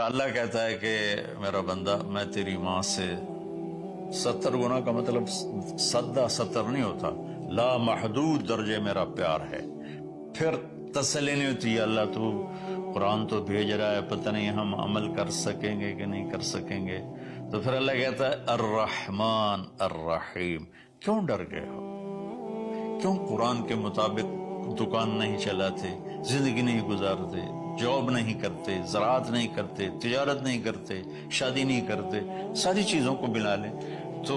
اللہ کہتا ہے کہ میرا بندہ میں تیری ماں سے 70 گنا کا مطلب 70 نہیں ہوتا، لا محدود درجے میرا پیار ہے. پھر تسلی نہیں ہوتی اللہ تو قرآن تو بھیج رہا ہے، پتہ نہیں ہم عمل کر سکیں گے کہ نہیں کر سکیں گے. تو پھر اللہ کہتا ہے الرحمن الرحیم. کیوں ڈر گئے ہو؟ کیوں قرآن کے مطابق دکان نہیں چلاتے، زندگی نہیں گزارتے، جاب نہیں کرتے، زراعت نہیں کرتے، تجارت نہیں کرتے، شادی نہیں کرتے، ساری چیزوں کو ملا لیں تو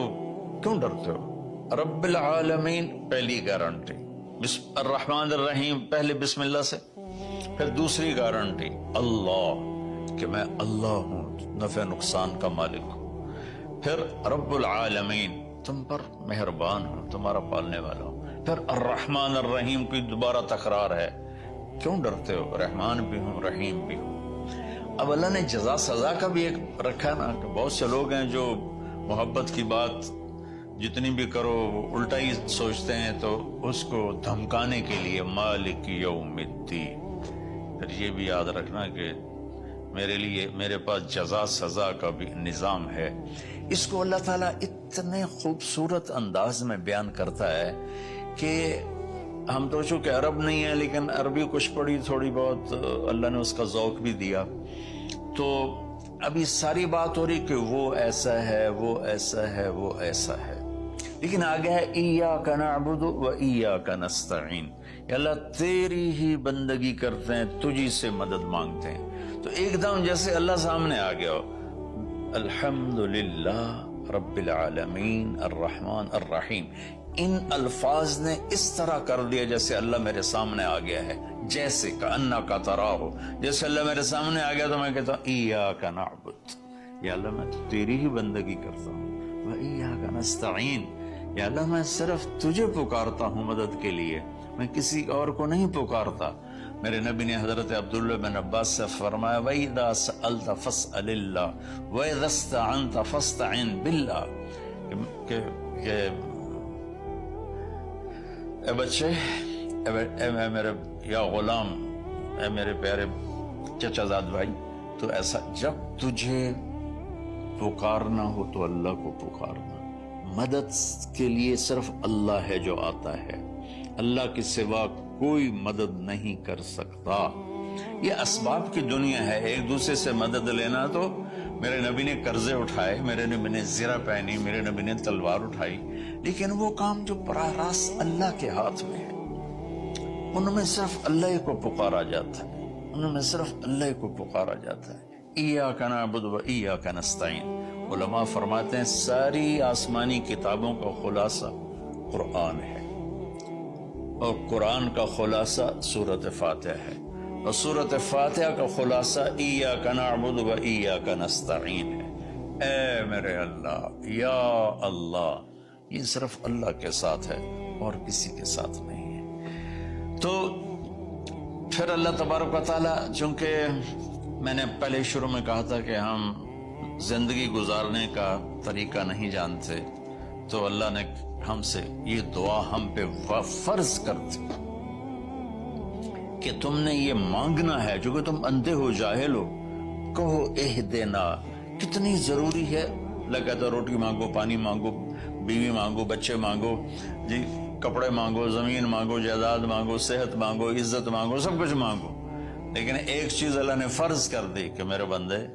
کیوں ڈرتے ہو؟ رب العالمین پہلی گارنٹی، الرحمن الرحیم پہلے بسم اللہ سے. پھر دوسری گارنٹی اللہ کہ میں اللہ ہوں، نفع نقصان کا مالک ہوں. پھر رب العالمین تم پر مہربان ہوں، تمہارا پالنے والا ہوں. پھر الرحمن الرحیم کی دوبارہ تکرار ہے. کیوں ڈرتے ہو؟ رحمان بھی ہوں رحیم بھی ہوں. اب اللہ نے جزا سزا کا بھی ایک رکھا نا، کہ بہت سے لوگ ہیں جو محبت کی بات جتنی بھی کرو وہ الٹا ہی سوچتے ہیں، تو اس کو دھمکانے کے لیے مالک یوم الدین. پھر یہ بھی یاد رکھنا کہ میرے لیے میرے پاس جزا سزا کا بھی نظام ہے. اس کو اللہ تعالیٰ اتنے خوبصورت انداز میں بیان کرتا ہے کہ ہم تو چونکہ عرب نہیں ہیں لیکن عربی کچھ پڑھی تھوڑی بہت، اللہ نے اس کا ذوق بھی دیا. تو ابھی ساری بات ہو رہی کہ وہ ایسا ہے، وہ ایسا ہے، وہ ایسا ہے، لیکن آگے ہے ایاک نعبد و ایاک نستعین. یا اللہ تیری ہی بندگی کرتے ہیں، تجھی سے مدد مانگتے ہیں. تو ایک دم جیسے اللہ سامنے آ گیا، الحمدللہ رب العالمین الرحمن الرحیم. ان الفاظ نے اس طرح کر دیا جیسے اللہ میرے سامنے آ گیا ہے، جیسے کأنک تراہ، جیسے اللہ میرے سامنے آ گیا تو میں کہتا ہوں ایاک نعبد، یا اللہ میں تیری ہی بندگی کرتا ہوں، و ایاک نستعین، یا اللہ میں صرف تجھے پکارتا ہوں مدد کے لیے، میں کسی اور کو نہیں پکارتا. میرے نبی نے حضرت عبداللہ بن عباس سے فرمایا وَإِذَا سَأَلْتَ فَاسْأَلِ اللَّهِ وَإِذَا اسْتَعَنْتَ فَاسْتَعِنْ بِاللَّهِ، کہ اے بچے، اے میرے یا غلام، اے میرے پیارے چچا زاد بھائی، تو ایسا جب تجھے پکارنا ہو تو اللہ کو پکارنا. مدد کے لیے صرف اللہ ہے جو آتا ہے، اللہ کے سوا کوئی مدد نہیں کر سکتا. یہ اسباب کی دنیا ہے، ایک دوسرے سے مدد لینا. تو میرے نبی نے قرضے اٹھائے، میرے نبی نے زرہ پہنی، میرے نبی نے تلوار اٹھائی، لیکن وہ کام جو براہ راست اللہ کے ہاتھ میں ہے ان میں صرف اللہ کو پکارا جاتا ہے، ان میں صرف اللہ کو پکارا جاتا ہے. ایاک نعبد و ایاک نستعین. علماء فرماتے ہیں ساری آسمانی کتابوں کا خلاصہ قرآن ہے، اور قرآن کا خلاصہ سورۃ فاتحہ ہے، اور سورۃ فاتحہ کا خلاصہ ایاک نعبد و ایاک نستعین ہے. اے میرے اللہ، یا اللہ، یہ صرف اللہ کے ساتھ ہے اور کسی کے ساتھ نہیں ہے. تو پھر اللہ تبارک و تعالیٰ، چونکہ میں نے پہلے شروع میں کہا تھا کہ ہم زندگی گزارنے کا طریقہ نہیں جانتے، تو اللہ نے ہم سے یہ دعا ہم پہ فرض کر دی کہ تم نے یہ مانگنا ہے جو کہ تم اندھے ہو جاہل ہو. کہو اہدنا. کتنی ضروری ہے. اللہ کہتا روٹی مانگو، پانی مانگو، بیوی مانگو، بچے مانگو، جی کپڑے مانگو، زمین مانگو، جائیداد مانگو، صحت مانگو، عزت مانگو، سب کچھ مانگو. لیکن ایک چیز اللہ نے فرض کر دی کہ میرے بندے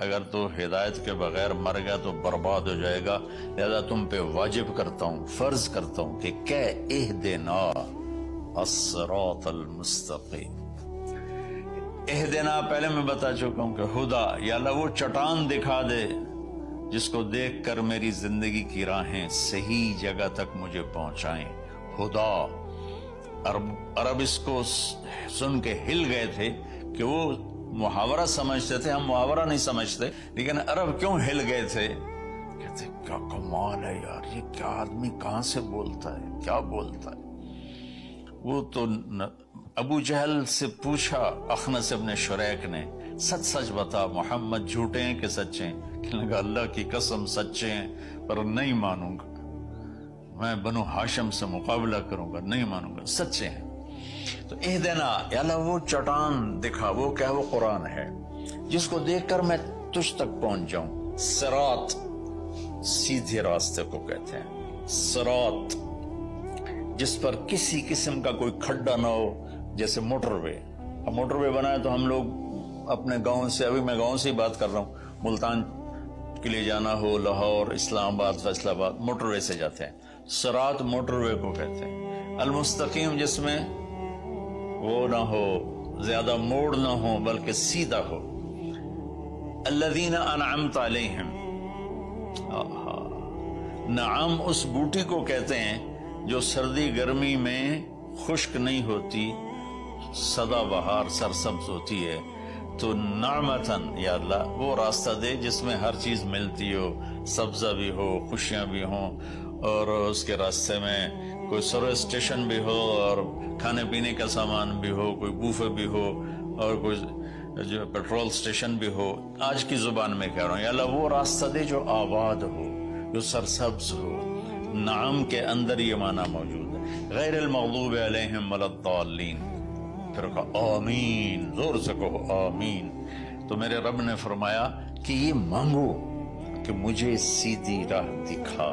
اگر تو ہدایت کے بغیر مر گیا تو برباد ہو جائے گا، لہذا تم پہ واجب کرتا ہوں، فرض کرتا ہوں کہ اہدنا الصراط المستقیم. اہدنا پہلے میں بتا چکا ہوں کہ ہدا، یا اللہ وہ چٹان دکھا دے جس کو دیکھ کر میری زندگی کی راہیں صحیح جگہ تک مجھے پہنچائیں. ہدا. عرب اس کو سن کے ہل گئے تھے کہ وہ محاورہ سمجھتے تھے، ہم محاورہ نہیں سمجھتے، لیکن عرب کیوں ہل گئے تھے؟ کہتے کیا کمال ہے یار، یہ کیا آدمی کہاں سے بولتا ہے، کیا بولتا ہے. وہ تو ابو جہل سے پوچھا اخنس ابن شریک نے، سچ سچ بتا محمد جھوٹے ہیں کہ سچے ہیں؟ کہنے لگا اللہ کی قسم سچے ہیں، پر نہیں مانوں گا، میں بنو ہاشم سے مقابلہ کروں گا، نہیں مانوں گا، سچے ہیں. تو اہدنا، یا اللہ وہ چٹان دکھا، وہ کیا؟ وہ قرآن ہے جس کو دیکھ کر میں تجھ تک پہنچ جاؤں. صراط سیدھے راستے کو کہتے ہیں. صراط جس پر کسی قسم کا کوئی کھڈا نہ ہو, جیسے موٹر وے. اب موٹر وے بنا ہے تو ہم لوگ اپنے گاؤں سے, ابھی میں گاؤں سے ہی بات کر رہا ہوں, ملتان کے لیے جانا ہو, لاہور, اسلام آباد, فیصل آباد, موٹر وے سے جاتے ہیں. صراط موٹر وے کو کہتے ہیں. المستقیم جس میں وہ نہ ہو, زیادہ موڑ نہ ہو بلکہ سیدھا ہو. الذین انعمت علیہم, نعم اس بوٹی کو کہتے ہیں جو سردی گرمی میں خشک نہیں ہوتی, سدا بہار سرسبز ہوتی ہے. تو نعمتن یا اللہ وہ راستہ دے جس میں ہر چیز ملتی ہو, سبزہ بھی ہو, خوشیاں بھی ہوں, اور اس کے راستے میں کوئی سروس اسٹیشن بھی ہو, اور کھانے پینے کا سامان بھی ہو, کوئی بوفے بھی ہو, اور کوئی جو پیٹرول اسٹیشن بھی ہو. آج کی زبان میں کہہ رہا ہوں, یا اللہ وہ راستہ دے جو آباد ہو, جو سرسبز ہو. نعم کے اندر یہ معنی موجود ہے. غیر المغضوب علیہم ولا الضالین. پھر کہا آمین, زور سے کہو آمین. تو میرے رب نے فرمایا کہ یہ مانگو کہ مجھے سیدھی راہ دکھا.